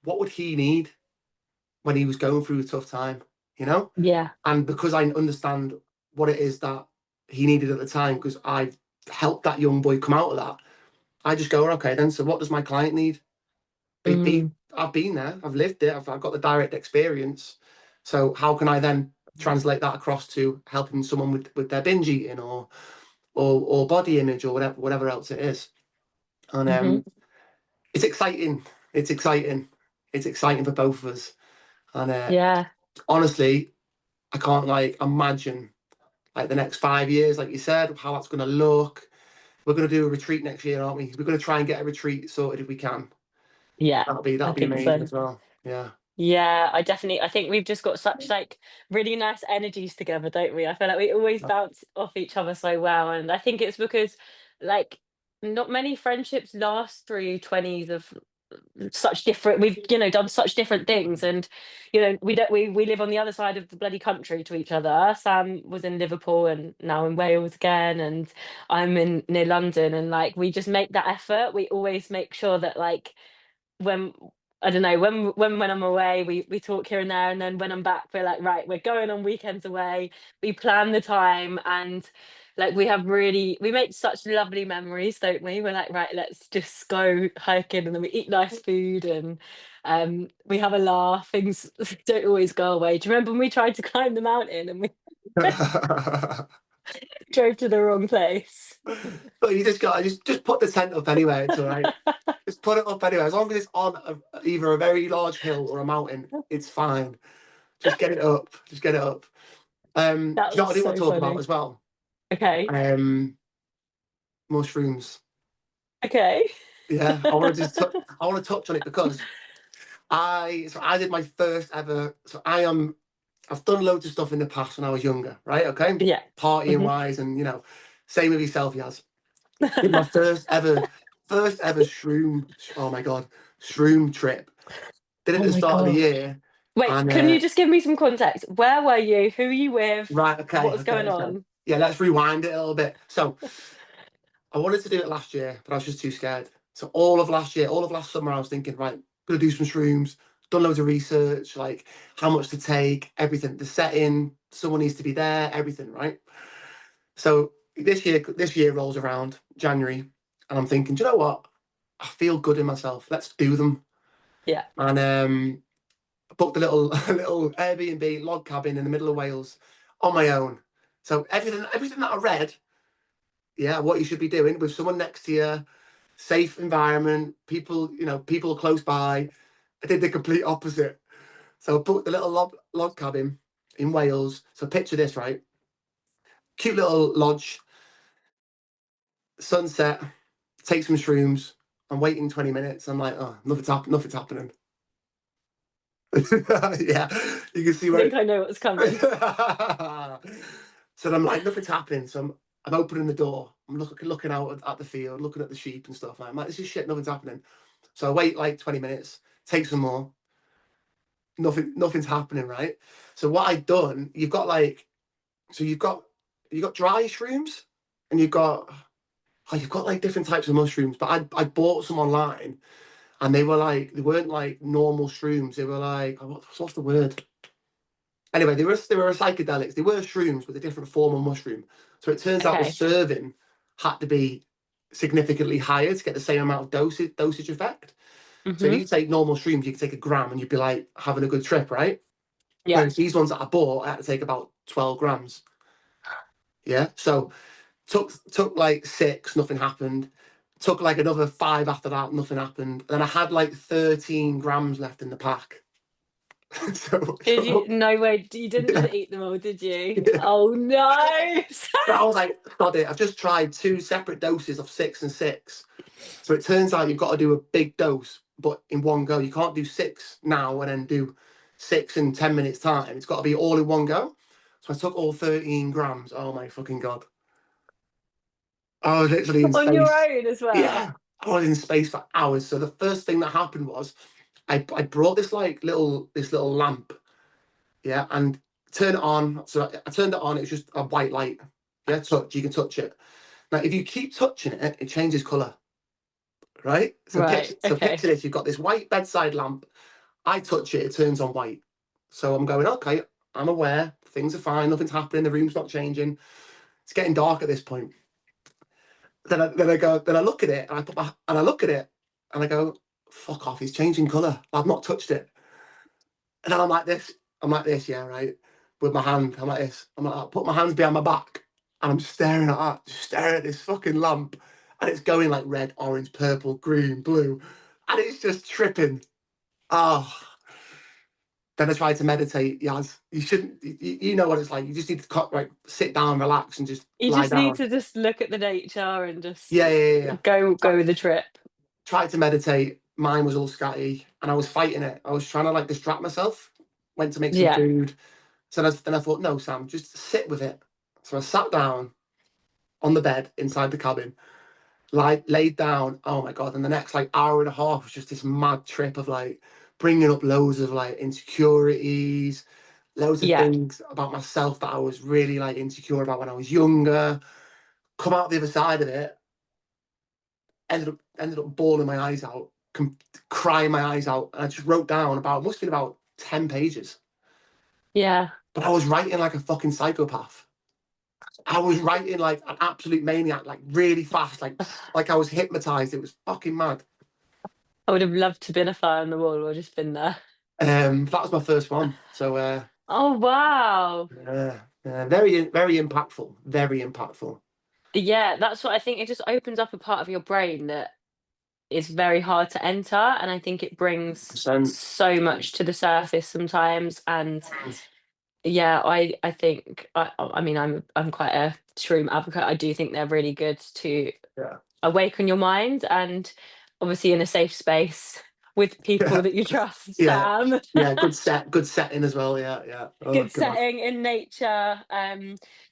what would he need when he was going through a tough time? You know? Yeah. And because I understand what it is that he needed at the time, because I've helped that young boy come out of that, I just go, okay, then. So what does my client need? Mm. I've been there, I've lived it, I've got the direct experience. So how can I then translate that across to helping someone with their binge eating or body image or whatever else it is? And Hmm. it's exciting. It's exciting. It's exciting for both of us. And Yeah. honestly, I can't like imagine like the next 5 years, like you said, how that's going to look. We're going to do a retreat next year, aren't we? We're going to try and get a retreat sorted if we can. Yeah. That'll I be think amazing so. as well. Yeah. Yeah, I think we've just got such like really nice energies together, don't we? I feel like we always bounce off each other so well. And I think it's because, like, not many friendships last through 20s of such different, we've, done such different things. And, we live on the other side of the bloody country to each other. Sam was in Liverpool and now in Wales again, and I'm in near London, and like we just make that effort. We always make sure that, like, when I don't know, when I'm away, we talk here and there, and then when I'm back, we're like, right, we're going on weekends away. We plan the time, and like we make such lovely memories, don't we? We're like, right, let's just go hiking, and then we eat nice food, and we have a laugh. Things don't always go away. Do you remember when we tried to climb the mountain and we drove to the wrong place? But you just got just put the tent up anyway. It's all right. Just put it up anyway. As long as it's on either a very large hill or a mountain, it's fine. Just get it up. Just get it up. Do That you know was what I do want so to talk about funny. as well? Okay. Mushrooms. Okay. Yeah, I want to touch on it because I did my first ever. I've done loads of stuff in the past when I was younger, right? Okay, Yeah. partying Hmm. wise, and same with yourself, Yaz. Did my first ever shroom. Oh my god, shroom trip. Did it Oh at the my start of the gosh. year. Wait, And can you just give me some context? Where were you? Who are you with? right, okay, What's going okay. So on? yeah, let's rewind it a little bit. So I wanted to do it last year, but I was just too scared. So all of last year, all of last summer, I was thinking, right, gonna do some shrooms, done loads of research, like how much to take, everything, the setting, someone needs to be there, everything, right? So this year rolls around, January, and I'm thinking, do you know what? I feel good in myself. Let's do them. Yeah. And booked a little a little Airbnb log cabin in the middle of Wales on my own. So everything that I read, yeah, what you should be doing with someone next to you, safe environment, people, people close by. I did the complete opposite. So I booked the little log cabin in Wales. So picture this, right? Cute little lodge, sunset, take some shrooms. I'm waiting 20 minutes. I'm like, oh, nothing's happening. Yeah, you can see I where. think I know what's coming. So I'm like, nothing's happening. So I'm opening the door. I'm looking out at the field, looking at the sheep and stuff. I'm like, this is shit. Nothing's happening. So I wait like 20 minutes, take some more. Nothing's happening, right? So what I'd done, so you've got dry shrooms, and you've got like different types of mushrooms. But I bought some online, and they weren't like normal shrooms. They were like, what's the word? Anyway, they were psychedelics. They were shrooms with a different form of mushroom. So it turns out the Okay. serving had to be significantly higher to get the same amount of dosage effect. So if Mm-hmm. you take normal shrooms, you can take a gram and you'd be like having a good trip, right? Yeah. Whereas these ones that I bought, I had to take about 12 grams. Yeah. So took like 6, nothing happened. Took like another 5 after that, nothing happened. Then I had like 13 grams left in the pack. so, Did you? so No way. You didn't just yeah, eat them all, did you? yeah. Oh no. But I was like, sod it. I've just tried 2 separate doses of 6 and 6. So it turns out you've got to do a big dose, but in one go. You can't do 6 now and then do 6 in 10 minutes time. It's got to be all in one go. So I took all 13 grams. Oh my fucking God. I was literally in On your space. own as well. Yeah. I was in space for hours. So the first thing that happened was I brought this little lamp. Yeah. And turn it on. So I turned it on. It was just a white light. Yeah. You can touch it. Now, if you keep touching it, it changes colour, right? So Right. picture Okay. this: you've got this white bedside lamp. I touch it, it turns on white. So I'm going, okay, I'm aware, things are fine, nothing's happening, the room's not changing. It's getting dark at this point. Then I look at it, and I look at it, and I go, fuck off, he's changing colour. I've not touched it. And then I'm like this, yeah, right, with my hand. I'm like this. I put my hands behind my back, and I'm staring at this fucking lamp, and it's going like red, orange, purple, green, blue, and it's just tripping. Oh, then I tried to meditate. Yaz, you shouldn't. You know what it's like. You just need to like sit down, relax, and just You lie just need down. to just look at the nature and just Yeah, yeah, yeah, yeah. go Try, with the trip. tried to meditate. Mine was all scatty, and I was fighting it. I was trying to like distract myself. Went to make some Yeah. food. So then I thought, no, Sam, just sit with it. So I sat down on the bed inside the cabin, laid down. Oh my God. And the next like hour and a half was just this mad trip of like bringing up loads of like insecurities, loads of Yeah. things about myself that I was really like insecure about when I was younger. Come out the other side of it, ended up bawling my eyes out, crying my eyes out. And I just wrote down must have been about 10 pages. Yeah. But I was writing like a fucking psychopath. I was writing like an absolute maniac, like really fast, like I was hypnotized. It was fucking mad. I would have loved to been a fly on the wall or just been there. That was my first one. So Oh wow. very very impactful, very impactful. Yeah, that's what I think. It just opens up a part of your brain that is very hard to enter. And I think it brings Percent. so much to the surface sometimes. And yeah, I think I mean I'm quite a shroom advocate. I do think they're really good to Yeah. awaken your mind and obviously in a safe space. with people that you trust, Yeah, Sam. yeah, good setting as well. Yeah, yeah. Oh Good God. setting in nature.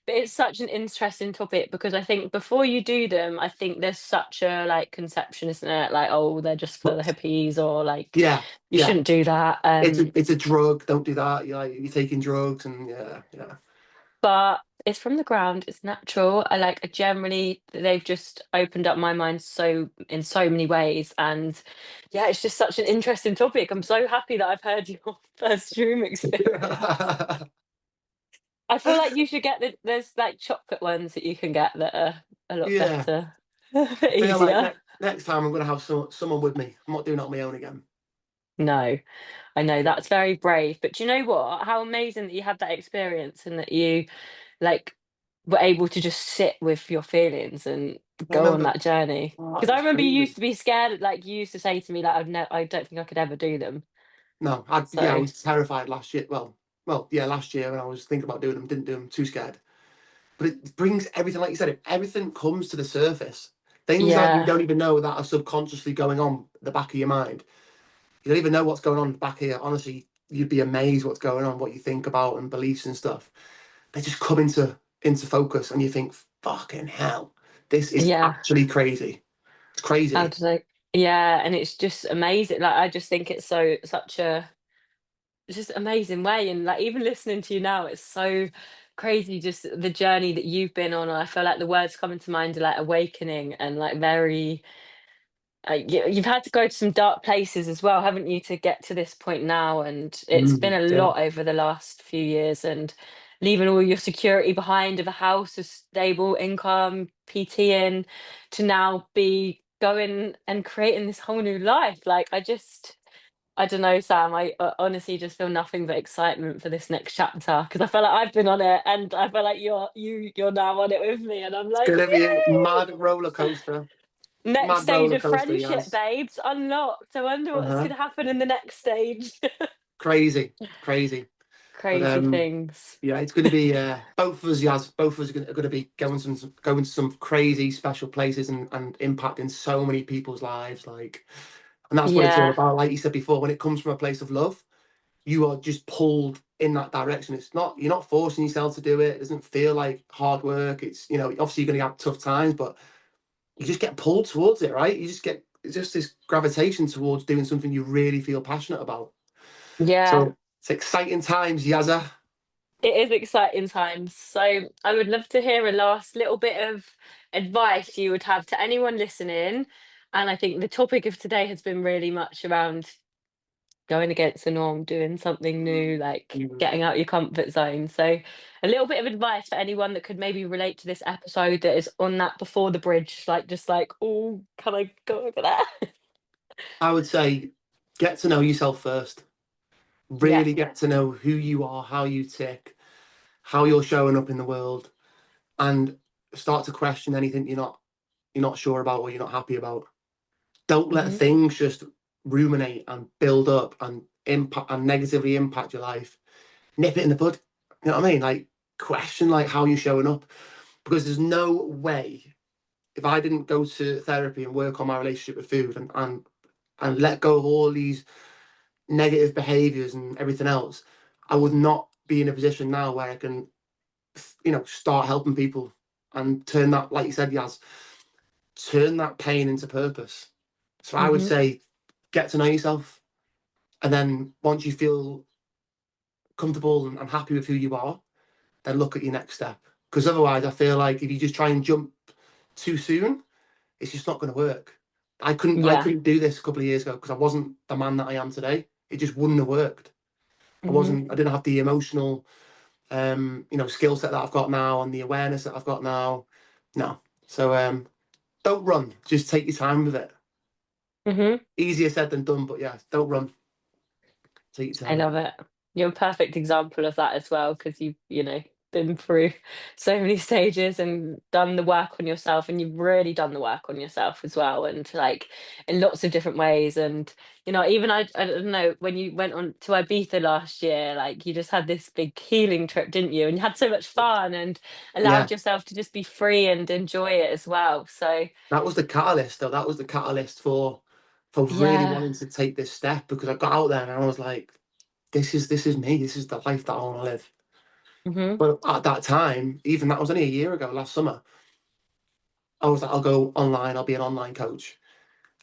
But it's such an interesting topic because I think before you do them, I think there's such a like conception, isn't it? Like, oh, they're just for the But hippies, or like yeah, you yeah. shouldn't do that. It's a drug. Don't do that. You're taking drugs, and yeah, yeah. But it's from the ground, it's natural. I generally they've just opened up my mind so in so many ways. And yeah, it's just such an interesting topic. I'm so happy that I've heard your first room experience. I feel like you should get there's like chocolate ones that you can get that are a lot Yeah, better, a bit I feel like easier. next time I'm gonna have someone with me. I'm not doing it on my own again. No, I know that's very brave. But do you know what? How amazing that you had that experience and that you like were able to just sit with your feelings and I go on remember, that journey. oh, Because it I was remember you crazy. used to be scared, like you used to say to me, like I don't think I could ever do them. No, I So was terrified last year. Yeah, last year when I was thinking about doing them, didn't do them, too scared. But it brings everything, like you said, everything comes to the surface. Things that you yeah, don't even know that are subconsciously going on at the back of your mind. You don't even know what's going on back here. Honestly, you'd be amazed what's going on, what you think about and beliefs and stuff. They just come into focus, and you think, "Fucking hell, this is yeah. actually crazy. It's How crazy." did I? Yeah, and it's just amazing. Like I just think it's such a it's just amazing way. And like even listening to you now, it's so crazy just the journey that you've been on. And I feel like the words coming to mind are like awakening and like very you've had to go to some dark places as well, haven't you, to get to this point now? And it's been a Yeah, lot over the last few years, and leaving all your security behind of a house, a stable income, PTing, to now be going and creating this whole new life. Like I don't know, Sam. I honestly just feel nothing but excitement for this next chapter because I feel like I've been on it, and I feel like you're now on it with me, and I'm it's like, gonna be a yay! mad roller coaster. Next Mad stage roller of coaster, friendship, yes. babes, unlocked. I wonder what's Uh-huh. going to happen in the next stage. Crazy, crazy. But Crazy things. yeah, it's going to be both of us. Yes, both of us are going to be going to some crazy special places and impacting so many people's lives. Like, and that's what it's all Yeah, about. Like you said before, when it comes from a place of love, you are just pulled in that direction. It's not You're not forcing yourself to do it. It doesn't feel like hard work. It's obviously you're going to have tough times, but you just get pulled towards it, right? It's just this gravitation towards doing something you really feel passionate about. yeah. So it's exciting times, Yazza. It is exciting times. So I would love to hear a last little bit of advice you would have to anyone listening. And I think the topic of today has been really much around going against the norm, doing something new, like Mm. getting out your comfort zone. So, a little bit of advice for anyone that could maybe relate to this episode that is on that before the bridge, like just like, oh, can I go over there? I would say get to know yourself first. Yeah. Really get to know who you are, how you tick, how you're showing up in the world, and start to question anything you're not sure about or you're not happy about. Don't let Hmm. things just ruminate and build up and impact and negatively impact your life. Nip it in the bud. You know what I mean? Like question like how you're showing up. Because there's no way, if I didn't go to therapy and work on my relationship with food and let go of all these negative behaviors and everything else, I would not be in a position now where I can, start helping people and turn that, like you said, Yaz, turn that pain into purpose. So I would Hmm. say get to know yourself. And then once you feel comfortable and happy with who you are, then look at your next step. Because otherwise, I feel like if you just try and jump too soon, it's just not going to work. I Yeah. couldn't do this a couple of years ago because I wasn't the man that I am today. It just wouldn't have worked. Hmm. I didn't have the emotional skill set that I've got now and the awareness that I've got now. No. So don't run. Just take your time with it. Hmm. Easier said than done, but yeah, don't run. Take your I time. love it. You're a perfect example of that as well, because you've been through so many stages and done the work on yourself, and you've really done the work on yourself as well, and like in lots of different ways. And even I don't know, when you went on to Ibiza last year, like you just had this big healing trip, didn't you? And you had so much fun and Yeah, allowed yourself to just be free and enjoy it as well. So that was the catalyst, though. That was the catalyst for for really wanting to take this step, because I got out there and I was like, this is me. This is the life that I want to live. Mm-hmm. But at that time, even that was only a year ago, last summer, I was like, I'll go online. I'll be an online coach.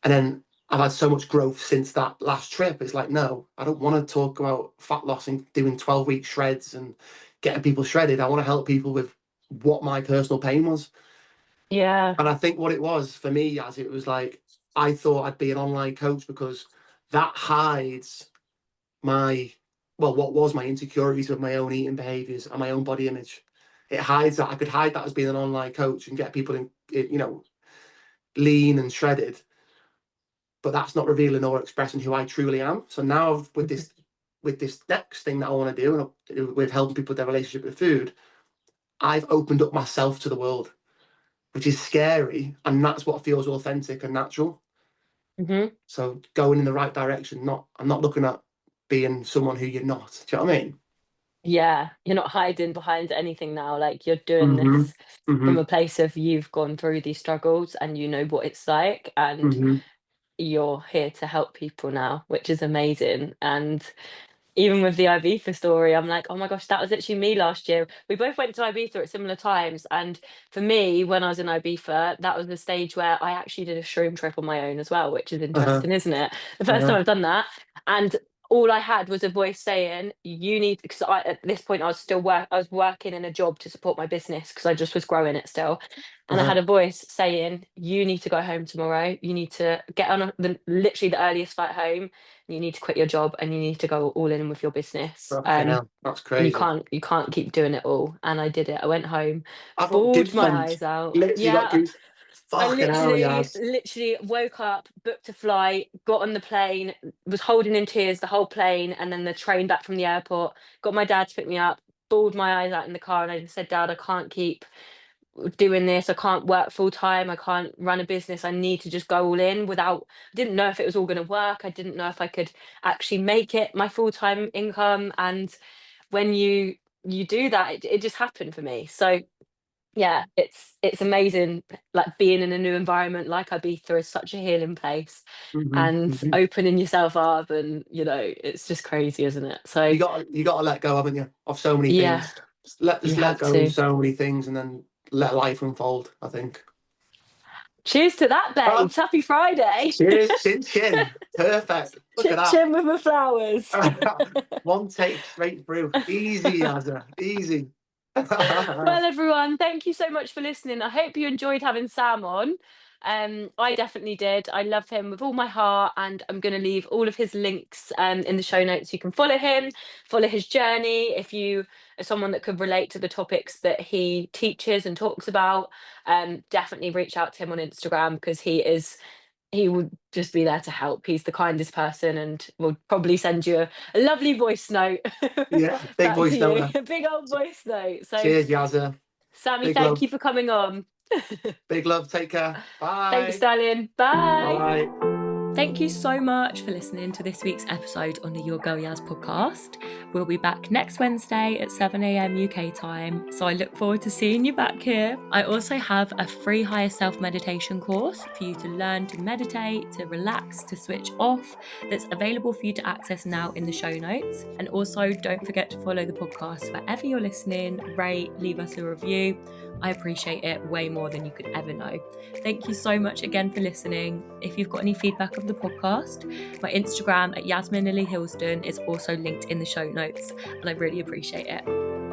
And then I've had so much growth since that last trip. It's like, no, I don't want to talk about fat loss and doing 12-week shreds and getting people shredded. I want to help people with what my personal pain was. Yeah. And I think what it was for me, as it was like, I thought I'd be an online coach because that hides my, well, what was my insecurities with my own eating behaviors and my own body image. It hides that. I could hide that as being an online coach and get people lean and shredded, but that's not revealing or expressing who I truly am. So now with this next thing that I want to do, and with helping people with their relationship with food, I've opened up myself to the world, which is scary, and that's what feels authentic and natural. Mm-hmm. So going in the right direction. I'm not looking at being someone who you're not. Do you know what I mean? Yeah, you're not hiding behind anything now. Like, you're doing Mm-hmm. this Mm-hmm. from a place of you've gone through these struggles and you know what it's like, and Mm-hmm. you're here to help people now, which is amazing. And even with the Ibiza story, I'm like, oh my gosh, that was actually me last year. We both went to Ibiza at similar times. And for me, when I was in Ibiza, that was the stage where I actually did a shroom trip on my own as well, which is Uh-huh. interesting, isn't it? The first time Uh-huh. I've done that. And all I had was a voice saying, you need, because at this point I was I was working in a job to support my business because I just was growing it still. And I Uh-huh. had a voice saying, you need to go home tomorrow. You need to get on literally the earliest flight home. You need to quit your job and you need to go all in with your business. Fucking hell, that's And crazy. you can't keep doing it all. And I did it. I went home, I've got bawled my goosebumps. eyes out. Literally got Yeah, goose. Fucking hell, Yaz. literally woke up, booked a flight, got on the plane, was holding in tears the whole plane, and then the train back from the airport. Got my dad to pick me up, bawled my eyes out in the car, and I just said, Dad, I can't keep doing this. I can't work full time. I can't run a business. I need to just go all in without, I didn't know if it was all going to work. I didn't know if I could actually make it my full time income. And when you do that, it just happened for me. So yeah, it's amazing, like being in a new environment like Ibiza is such a healing place, Mm-hmm. and Mm-hmm. opening yourself up, and it's just crazy, isn't it? So You got to let go, haven't you, of so many yeah, things. you Just let have go of to. so many things, and then let life unfold, I think. Cheers to that, Ah, babes. Happy Friday. cheers, chin chin. Perfect. Look Chin at chin with the flowers. that. One take straight through. Easy, Azza. Easy. Well, everyone, thank you so much for listening. I hope you enjoyed having Sam on. I definitely did. I love him with all my heart, and I'm going to leave all of his links in the show notes. You can follow him, follow his journey. If you are someone that could relate to the topics that he teaches and talks about, definitely reach out to him on Instagram, because he would just be there to help. He's the kindest person and will probably send you a lovely voice note Yeah, big back to voice you. note. A big old voice note. So, Cheers, Yazza. Sammy, Big thank love. you for coming on. Big love. Take care. Thanks, Bye. darling. Bye. Bye. Thank you so much for listening to this week's episode on the Your Girl Yaz podcast. We'll be back next Wednesday at 7 a.m. UK time, so I look forward to seeing you back here. I also have a free higher self meditation course for you to learn to meditate, to relax, to switch off, that's available for you to access now in the show notes. And also, don't forget to follow the podcast wherever you're listening, rate, leave us a review. I appreciate it way more than you could ever know. Thank you so much again for listening. If you've got any feedback of the podcast, my Instagram at Yasmin Lily Hilston is also linked in the show notes, and I really appreciate it.